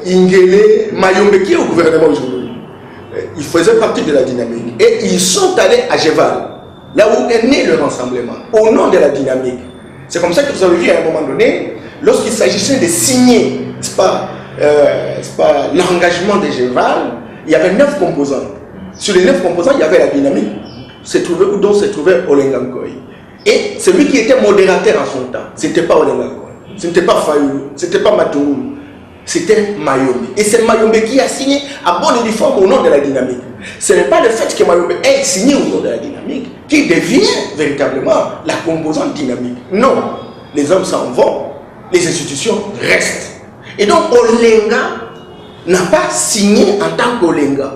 Ingele, Mayombe, qui est au gouvernement aujourd'hui, ils faisaient partie de la dynamique. Et ils sont allés à Jeval, là où est né le rassemblement, au nom de la dynamique. C'est comme ça que vous avez vu à un moment donné, lorsqu'il s'agissait de signer, c'est pas l'engagement de Jeval, il y avait 9 composants. Sur les 9 composants, il y avait la dynamique, dont se trouvait Olenga Nkoy. Et celui qui était modérateur en son temps, ce n'était pas Olenga Nkoy, ce n'était pas Fayoulou, ce n'était pas Matungulu, c'était Mayombe. Et c'est Mayombe qui a signé à bon uniforme au nom de la dynamique. Ce n'est pas le fait que Mayombe ait signé au nom de la dynamique qui devient véritablement la composante dynamique. Non, les hommes s'en vont, les institutions restent. Et donc Olenga n'a pas signé en tant qu'Olenga.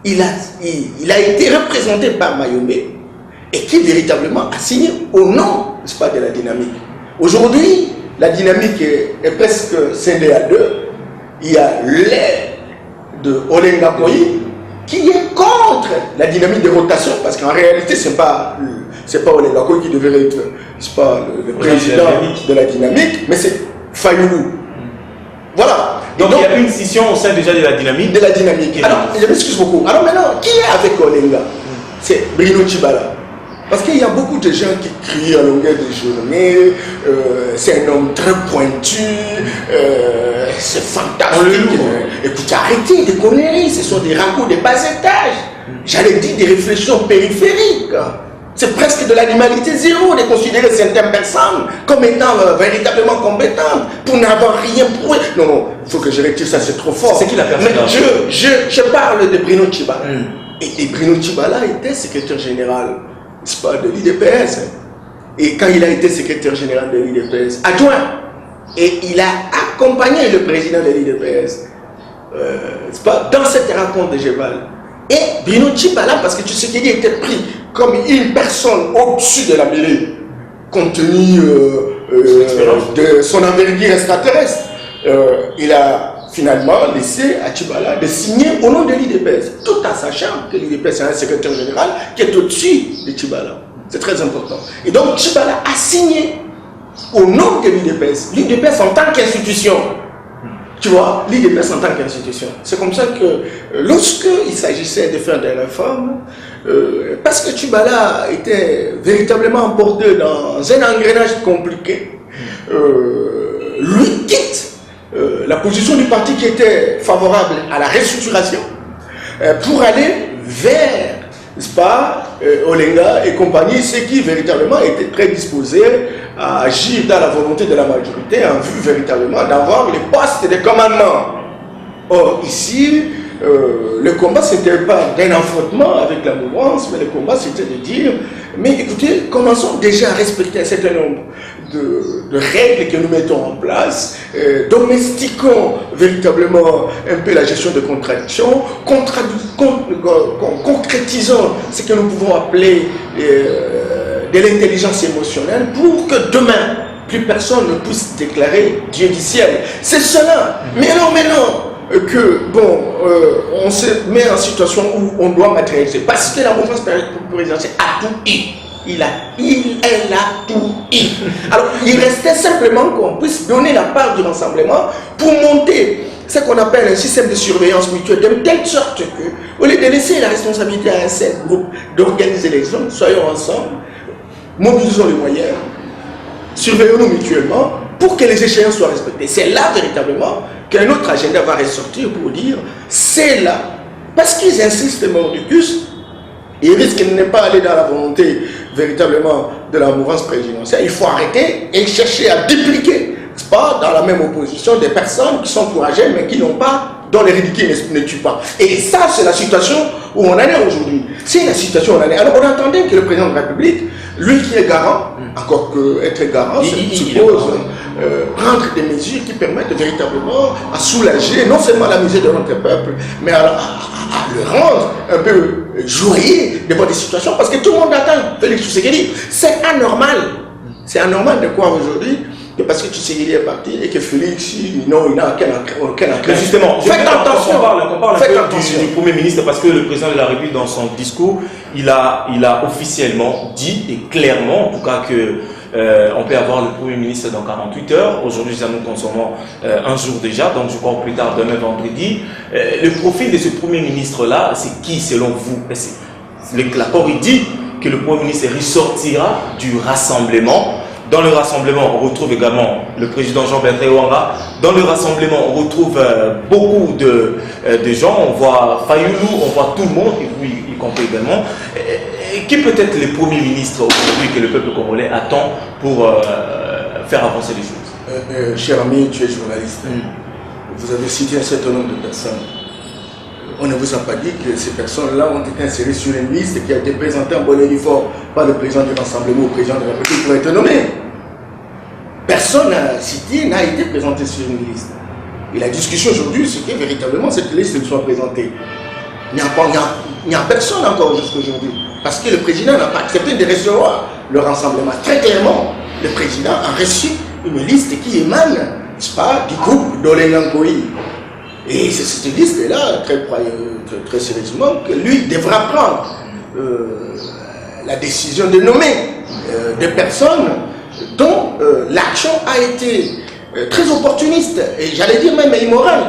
Il a été représenté par Mayombe et qui véritablement a signé au nom, n'est-ce pas, de la dynamique. Aujourd'hui, la dynamique est presque scindée à deux. Il y a l'air de Olenga Nkoy qui est contre la dynamique de rotation, parce qu'en réalité, ce n'est pas Olenga Nkoy qui devrait être, pas le président de la dynamique, mais c'est Fayoulou. Voilà. Donc il y a une scission au sein déjà de la dynamique. De la dynamique. Alors, je m'excuse beaucoup. Alors maintenant, qui est avec Olenga? C'est Bruno Tshibala. Parce qu'il y a beaucoup de gens qui crient à longueur de journée, c'est un homme très pointu, c'est fantastique. Écoutez, arrêtez des conneries, ce sont des ragots de bas étage. J'allais dire des réflexions périphériques. C'est presque de l'animalité zéro de considérer certaines personnes comme étant véritablement compétentes pour n'avoir rien prouvé. Non, il faut que je retire ça, c'est trop fort. C'est qui la personne? Mais je parle de Bruno Tshibala. Et Bruno Tshibala était secrétaire général, n'est-ce pas, de l'IDPS. Et quand il a été secrétaire général de l'IDPS, adjoint, et il a accompagné le président de l'IDPS, n'est-ce pas, dans cette rencontre de Jeval. Et Bruno Tshibala, parce que tu sais qu'il était pris comme une personne au-dessus de la mêlée, compte tenu de son envergure extraterrestre, il a finalement laissé à Tshibala de signer au nom de l'IDPS, tout en sachant que l'IDPS a un secrétaire général qui est au-dessus de Tshibala. C'est très important. Et donc Tshibala a signé au nom de l'IDPS, l'IDPS en tant qu'institution. Tu vois, l'IDPS en tant qu'institution. C'est comme ça que lorsque il s'agissait de faire des réformes, parce que Tshibala était véritablement emporté dans un engrenage compliqué, lui quitte la position du parti qui était favorable à la restructuration pour aller vers, n'est-ce pas, Olenga et compagnie, ceux qui véritablement étaient très disposés à agir dans la volonté de la majorité en vue véritablement d'avoir les postes de commandement. Or ici, le combat c'était pas d'un affrontement avec la mouvance, mais le combat c'était de dire, mais écoutez, commençons déjà à respecter un certain nombre de règles que nous mettons en place, domestiquons véritablement un peu la gestion de contradictions, concrétisons ce que nous pouvons appeler de l'intelligence émotionnelle pour que demain, plus personne ne puisse déclarer Dieu du ciel. C'est cela. Mais non, que, bon, on se met en situation où on doit matérialiser. Parce que la mouvance présidentielle a tout eu. Elle a tout eu. Alors, il restait simplement qu'on puisse donner la part du rassemblement pour monter ce qu'on appelle un système de surveillance mutuelle, de telle sorte que, au lieu de laisser la responsabilité à un seul groupe d'organiser l'élection, soyons ensemble, mobilisons les moyens, surveillons-nous mutuellement pour que les échéances soient respectées. C'est là véritablement qu'un autre agenda va ressortir pour dire c'est là. Parce qu'ils insistent mordicus, ils risquent de ne pas aller dans la volonté véritablement de la mouvance présidentielle. Il faut arrêter et chercher à dupliquer, pas dans la même opposition, des personnes qui sont courageuses mais qui n'ont pas, dont les ridicules ne tuent pas. Et ça, c'est la situation où on en est aujourd'hui. C'est la situation où on en est. Alors, on entendait que le président de la République, lui qui est garant, encore que être garant, suppose prendre des mesures qui permettent véritablement à soulager non seulement la misère de notre peuple, mais à le rendre un peu joyeux devant des situations, parce que tout le monde attend Félix Tshisekedi. C'est anormal. C'est anormal de croire aujourd'hui que parce que Tshisekedi est parti et que Félix, il n'a aucun Mais justement, faites attention. On parle un peu du Premier ministre, parce que le président de la République, dans son discours, il a officiellement dit, et clairement en tout cas, que on peut avoir le Premier ministre dans 48 heures. Aujourd'hui, nous consommons un jour déjà, donc je crois au plus tard demain vendredi. Le profil de ce Premier ministre-là, c'est qui selon vous? L'accord il dit que le Premier ministre ressortira du rassemblement. Dans le rassemblement, on retrouve également le président Jean-Bertrand Ouanga. Dans le rassemblement, on retrouve beaucoup de gens. On voit Fayoulou, on voit tout le monde, et vous y compris également. Qui peut être le Premier ministre aujourd'hui que le peuple congolais attend pour faire avancer les choses? Cher ami, tu es journaliste. Vous avez cité un certain nombre de personnes. On ne vous a pas dit que ces personnes-là ont été insérées sur une liste qui a été présentée en bon uniforme par le président du Rassemblement ou le président de la République pour être nommé. Personne n'a cité, n'a été présenté sur une liste. Et la discussion aujourd'hui, c'est que véritablement cette liste soit présentée. Il n'y a personne encore jusqu'à aujourd'hui. Parce que le président n'a pas accepté de recevoir le Rassemblement. Très clairement, le président a reçu une liste qui émane, n'est-ce pas, du groupe d'Olengankoï. Et c'est cette liste-là, très sérieusement, que lui devra prendre la décision de nommer des personnes dont l'action a été très opportuniste, et j'allais dire même immorale.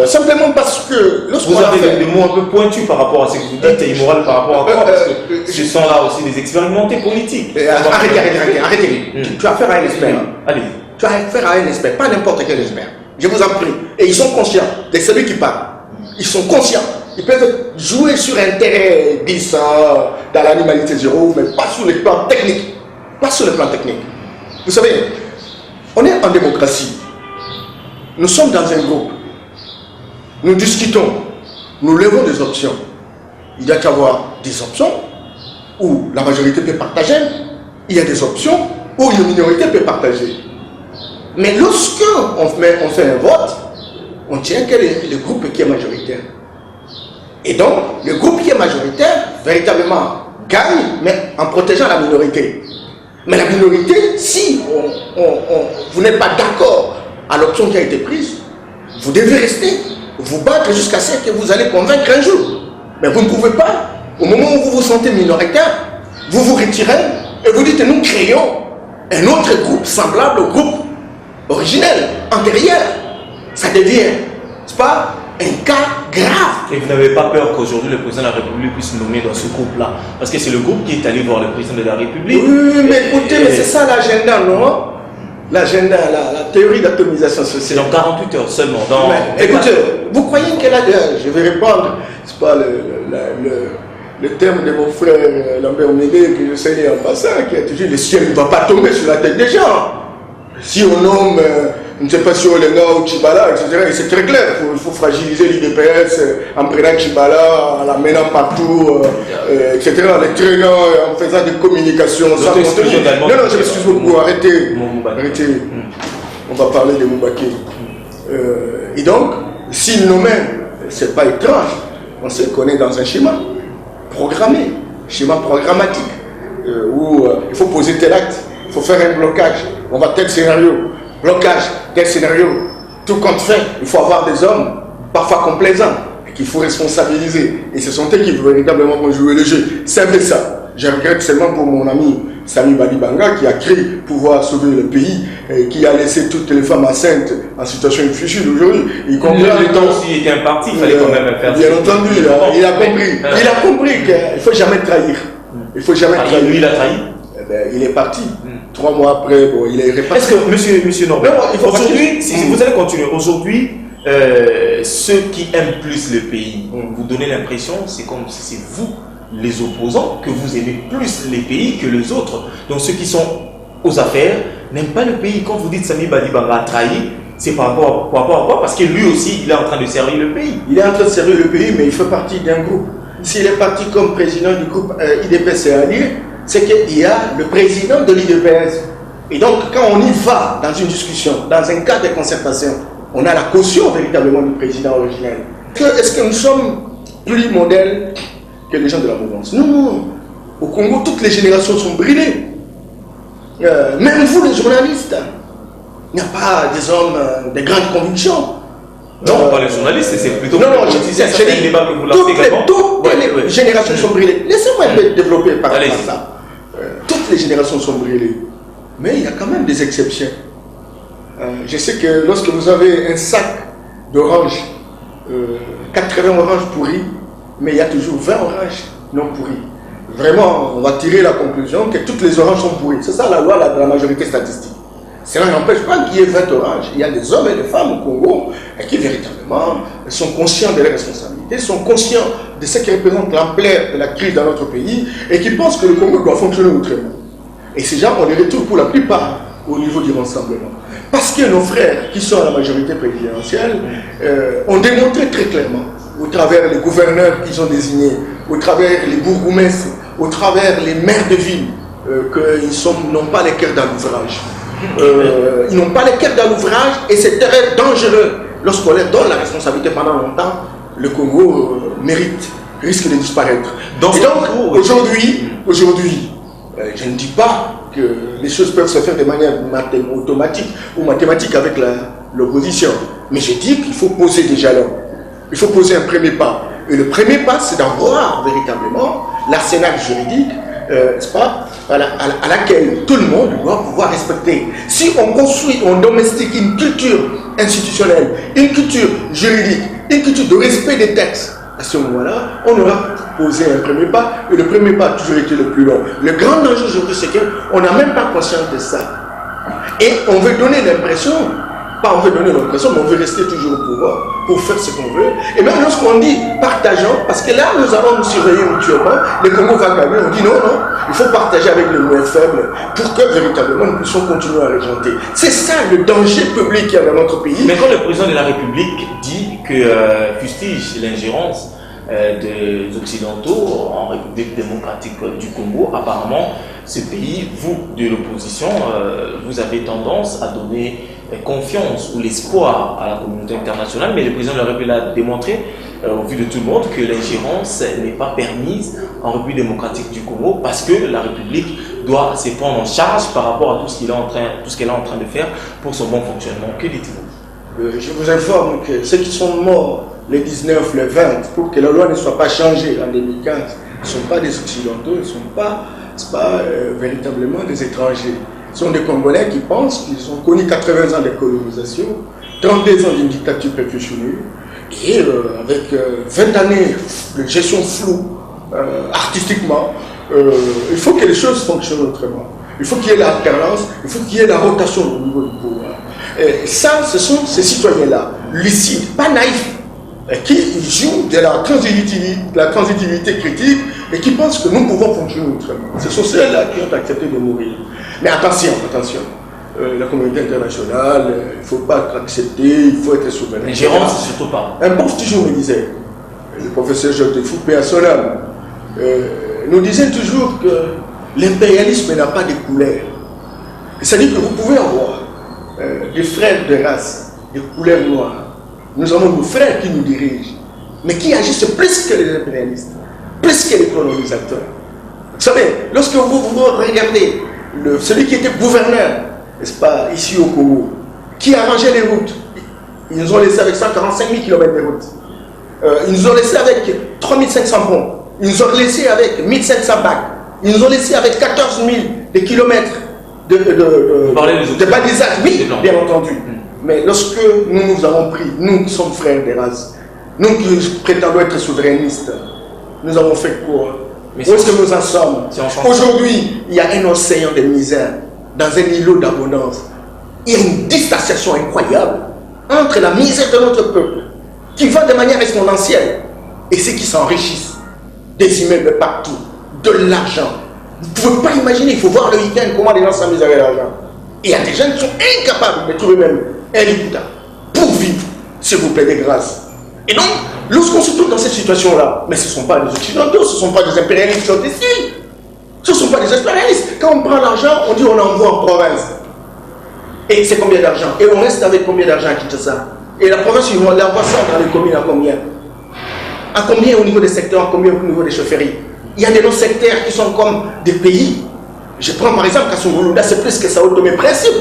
Simplement parce que vous avez des mots un peu pointus par rapport à ce que vous dites, et immoral par rapport à quoi? Parce que ce sont là aussi des expérimentés politiques. Arrêtez. Tu as affaire à un expert. Allez. Tu as affaire à un expert, pas n'importe quel expert. Je vous en prie. Et ils sont conscients de celui qui parle. Ils sont conscients. Ils peuvent jouer sur un terrain glissant, dans l'animalité zéro, mais pas sur le plan technique. Pas sur le plan technique. Vous savez, on est en démocratie. Nous sommes dans un groupe. Nous discutons. Nous levons des options. Il y a qu'à avoir des options où la majorité peut partager. Il y a des options où une minorité peut partager. Mais lorsque on fait un vote, on tient que le groupe qui est majoritaire. Et donc, le groupe qui est majoritaire, véritablement, gagne, mais en protégeant la minorité. Mais la minorité, si vous n'êtes pas d'accord à l'option qui a été prise, vous devez rester, vous battre jusqu'à ce que vous allez convaincre un jour. Mais vous ne pouvez pas. Au moment où vous vous sentez minoritaire, vous vous retirez et vous dites, nous créons un autre groupe semblable au groupe originel, antérieur. Ça devient, n'est-ce pas, un cas grave. Et vous n'avez pas peur qu'aujourd'hui le président de la République puisse nommer dans ce groupe-là? Parce que c'est le groupe qui est allé voir le président de la République. Oui, mais écoutez, mais c'est ça l'agenda, non? L'agenda, la théorie d'atomisation sociale. C'est dans 48 heures seulement. Écoutez, vous croyez qu'elle a... Je vais répondre, c'est pas le terme de mon frère Lambert Médé que je sais en passant, qui a toujours le ciel ne va pas tomber sur la tête des gens. Si on nomme, je ne sais pas si Olenga ou Chibala, etc., c'est très clair, il faut fragiliser l'IDPS en prenant Chibala, en l'amenant partout, etc., les traînant, en faisant des communications sans contenu. Non, je m'excuse beaucoup, arrêtez. On va parler de Moubaké. Et donc, s'il nomme, c'est pas étrange, on se connaît dans un schéma programmé, schéma programmatique, où il faut poser tel acte, il faut faire un blocage. On va tel scénario, blocage, tel scénario, tout compte fait, il faut avoir des hommes parfois complaisants qu'il faut responsabiliser. Et ce sont eux qui véritablement vont jouer le jeu. C'est un peu ça. Je regrette seulement pour mon ami Sami Badibanga qui a cru pouvoir sauver le pays, et qui a laissé toutes les femmes enceintes en situation difficile aujourd'hui. Le temps aussi était imparti, il fallait quand même faire. Bien entendu, il a compris qu'il ne faut jamais trahir. Il faut jamais trahir. Lui, il a trahi. Il est parti. 3 mois après, bon, il est reparti. Est-ce que, monsieur Norbert, aujourd'hui, si vous allez continuer, aujourd'hui, ceux qui aiment plus le pays, vous donnez l'impression, c'est comme si c'est vous, les opposants, que vous aimez plus les pays que les autres. Donc ceux qui sont aux affaires n'aiment pas le pays. Quand vous dites Sami Badibanga a trahi, c'est par rapport à quoi? Parce que lui aussi, il est en train de servir le pays. Il est en train de servir le pays, mais il fait partie d'un groupe. S'il est parti comme président du groupe IDPS à Lille, c'est qu'il y a le président de l'IDPS. Et donc, quand on y va dans une discussion, dans un cadre de concertation, on a la caution véritablement du président originel. Est-ce que nous sommes plus modèles que les gens de la mouvance? Non. Au Congo, toutes les générations sont brûlées. Même vous, les journalistes, il n'y a pas des hommes de grandes convictions. Non, pas les journalistes, c'est plutôt... Non, je disais, toutes les générations sont brûlées. Laissez-moi un peu développer par rapport à ça. Toutes les générations sont brûlées. Mais il y a quand même des exceptions. Je sais que lorsque vous avez un sac d'oranges, 80 oranges pourries, mais il y a toujours 20 oranges non pourries. Vraiment, on va tirer la conclusion que toutes les oranges sont pourries. C'est ça la loi de la majorité statistique. Cela n'empêche pas qu'il y ait 20 oranges. Il y a des hommes et des femmes au Congo qui véritablement sont conscients de leurs responsabilités, sont conscients de ce qui représente l'ampleur de la crise dans notre pays et qui pensent que le Congo doit fonctionner autrement. Et ces gens, on les retrouve pour la plupart au niveau du rassemblement. Parce que nos frères qui sont à la majorité présidentielle ont démontré très clairement, au travers les gouverneurs qu'ils ont désignés, au travers les bourgmestres, au travers les maires de ville, qu'ils n'ont pas les cœurs dans l'ouvrage. Ils n'ont pas les cœurs dans l'ouvrage et c'est très dangereux. Lorsqu'on leur donne la responsabilité pendant longtemps, le Congo risque de disparaître. Et donc aujourd'hui, je ne dis pas que les choses peuvent se faire de manière automatique ou mathématique avec l'opposition, mais je dis qu'il faut poser des jalons. Il faut poser un premier pas. Et le premier pas, c'est d'avoir véritablement l'arsenal juridique, n'est-ce pas, à laquelle tout le monde doit pouvoir respecter. Si on construit, on domestique une culture institutionnelle, une culture juridique, une culture de respect des textes, à ce moment-là, on aura posé un premier pas, et le premier pas a toujours été le plus long. Le grand danger aujourd'hui, c'est qu'on n'a même pas conscience de ça. Et on veut donner l'impression, pas on veut donner l'impression, mais on veut rester toujours au pouvoir pour faire ce qu'on veut. Et même lorsqu'on dit partageons, parce que là, nous allons nous surveiller mutuellement, le Congo va gagner, on dit non, il faut partager avec le moins faible pour que véritablement nous puissions continuer à régenter. C'est ça le danger public qu'il y a dans notre pays. Mais quand le président de la République dit que fustige l'ingérence des Occidentaux en République démocratique du Congo, apparemment, ce pays, vous, de l'opposition, vous avez tendance à donner confiance ou l'espoir à la communauté internationale, mais le président de la République a démontré, au vu de tout le monde, que l'ingérence n'est pas permise en République démocratique du Congo parce que la République doit se prendre en charge par rapport à tout ce qu'elle est en train de faire pour son bon fonctionnement. Que dites-vous? Je vous informe que ceux qui sont morts les 19, les 20, pour que la loi ne soit pas changée en 2015, ne sont pas des Occidentaux, ils ne sont pas, véritablement des étrangers. Ce sont des Congolais qui pensent qu'ils ont connu 80 ans de colonisation, 32 ans d'une dictature perpétuelle, et avec 20 années de gestion floue, artistiquement, il faut que les choses fonctionnent autrement. Il faut qu'il y ait l'alternance, il faut qu'il y ait la rotation au niveau du pouvoir. Et ça, ce sont ces citoyens-là, lucides, pas naïfs, qui jouent de la transitivité critique et qui pensent que nous pouvons fonctionner autrement. Ce sont ceux-là qui ont accepté de mourir. Mais attention, la communauté internationale, il ne faut pas accepter, il faut être souverain. L'ingérence, surtout pas. Un prof toujours me disait, le professeur Joseph Foucault à son âme, nous disait toujours que l'impérialisme n'a pas de couleur. C'est-à-dire que vous pouvez avoir des frères de race, des couleurs noires. Nous avons nos frères qui nous dirigent, mais qui agissent plus que les impérialistes, plus que les colonisateurs. Vous savez, lorsque vous regardez celui qui était gouverneur, n'est-ce pas, ici au Congo, qui arrangeait les routes, ils nous ont laissé avec 145 000 km de routes. Ils nous ont laissé avec 3500 ponts. Ils nous ont laissé avec 1500 bacs. Ils nous ont laissé avec 14 000 kilomètres de balisage. Oui, bien entendu. Mais lorsque nous avons pris, nous qui sommes frères des races, nous qui prétendons être souverainistes, nous avons fait quoi? Où est-ce que nous en sommes? Aujourd'hui, il y a un océan de misère dans un îlot d'abondance. Il y a une distanciation incroyable entre la misère de notre peuple, qui va de manière exponentielle, et ceux qui s'enrichissent des immeubles partout, de l'argent. Vous ne pouvez pas imaginer, il faut voir le week-end comment les gens s'amusent avec l'argent. Il y a des gens qui sont incapables de trouver même un écoutant pour vivre, s'il vous plaît, de grâce. Et donc, lorsqu'on se trouve dans cette situation-là, mais ce ne sont pas des Occidentaux, ce ne sont pas des impérialistes qui sont ici. Ce ne sont pas des impérialistes. Quand on prend l'argent, on dit on envoie en province. Et c'est combien d'argent? Et on reste avec combien d'argent à Kinshasa? Et la province, on l'envoie ça dans les communes à combien? À combien au niveau des secteurs, à combien au niveau des chaufferies? Il y a des non-sectaires qui sont comme des pays. Je prends par exemple Kassongoulouda, c'est plus que Sao Tomé Principe.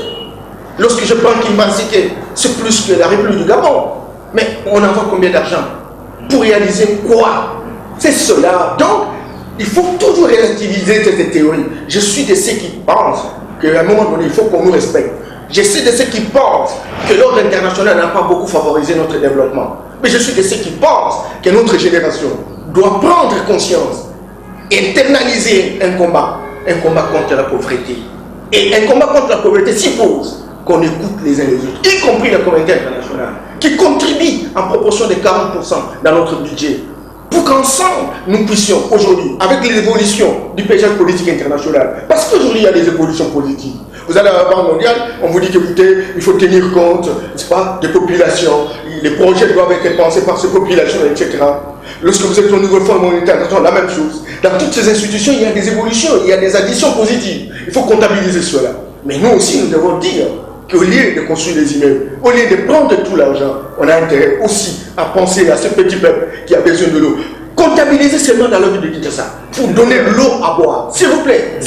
Lorsque je prends Kimbanzike, c'est plus que la République du Gabon. Mais on envoie combien d'argent? Pour réaliser quoi? C'est cela. Donc, il faut toujours relativiser cette théorie. Je suis de ceux qui pensent qu'à un moment donné, il faut qu'on nous respecte. Je suis de ceux qui pensent que l'ordre international n'a pas beaucoup favorisé notre développement. Mais je suis de ceux qui pensent que notre génération doit prendre conscience, internaliser un combat contre la pauvreté. Et un combat contre la pauvreté suppose qu'on écoute les uns les autres, y compris la communauté internationale, qui contribue en proportion de 40% dans notre budget, pour qu'ensemble nous puissions aujourd'hui, avec l'évolution du paysage politique international, parce qu'aujourd'hui il y a des évolutions politiques. Vous allez à la Banque mondiale, on vous dit qu'écoutez, il faut tenir compte, n'est-ce pas, des populations, les projets doivent être pensés par ces populations, etc. Lorsque vous êtes au niveau Fonds monétaire international, la même chose. Dans toutes ces institutions, il y a des évolutions, il y a des additions positives. Il faut comptabiliser cela. Mais nous aussi, nous devons dire qu'au lieu de construire des immeubles, au lieu de prendre tout l'argent, on a intérêt aussi à penser à ce petit peuple qui a besoin de l'eau. Comptabiliser seulement dans la ville de Kinshasa pour donner l'eau à boire. S'il vous plaît,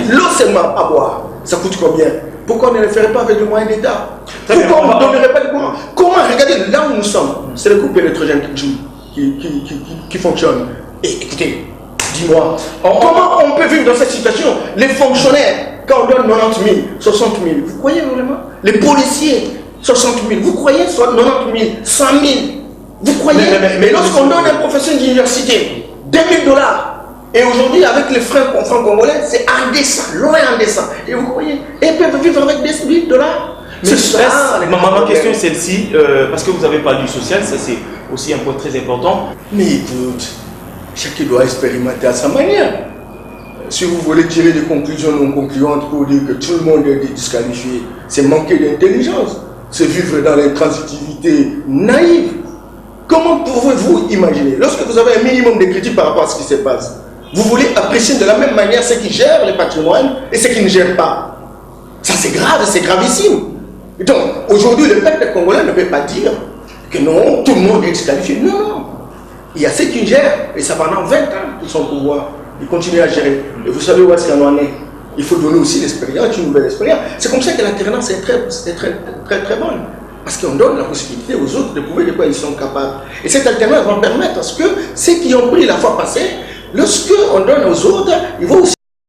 l'eau seulement à boire, ça coûte combien? Pourquoi on ne le ferait pas avec le moyen d'État? Pourquoi on ne donnerait pas de courant? Comment? Regardez, là où nous sommes, c'est le groupe électrogène qui fonctionne. Et écoutez, dis-moi, comment on peut vivre dans cette situation? Les fonctionnaires, quand on donne 90 000, 60 000, vous croyez vraiment? Les policiers, 60 000, vous croyez? 90 000, 100 000, vous croyez? Mais lorsqu'on donne à un professeur d'université 2 000 $, et aujourd'hui, avec les francs congolais, c'est indécent, loin indécent. Et vous croyez? Et ils peuvent vivre avec 10 000 $. C'est ça. Ma question est celle-ci, parce que vous avez parlé du social, ça c'est aussi un point très important. Mais écoute, chacun doit expérimenter à sa manière. Si vous voulez tirer des conclusions non concluantes pour dire que tout le monde est disqualifié, c'est manquer d'intelligence, c'est vivre dans l'intransitivité naïve. Comment pouvez-vous imaginer, lorsque vous avez un minimum de critiques par rapport à ce qui se passe, vous voulez apprécier de la même manière ceux qui gèrent les patrimoines et ceux qui ne gèrent pas? Ça c'est grave, c'est gravissime. Et donc, aujourd'hui, le peuple congolais ne peut pas dire que non, tout le monde est disqualifié. Non, non. Il y a ceux qui gèrent, et ça pendant 20 ans qu'ils sont au pouvoir. Ils continuent à gérer. Et vous savez où est-ce qu'on en est? Il faut donner aussi l'expérience, une nouvelle expérience. C'est comme ça que l'alternance est très bonne. Parce qu'on donne la possibilité aux autres de prouver de quoi ils sont capables. Et cette alternance va permettre à ce que ceux qui ont pris la fois passée, lorsqu'on donne aux autres, ils vont aussi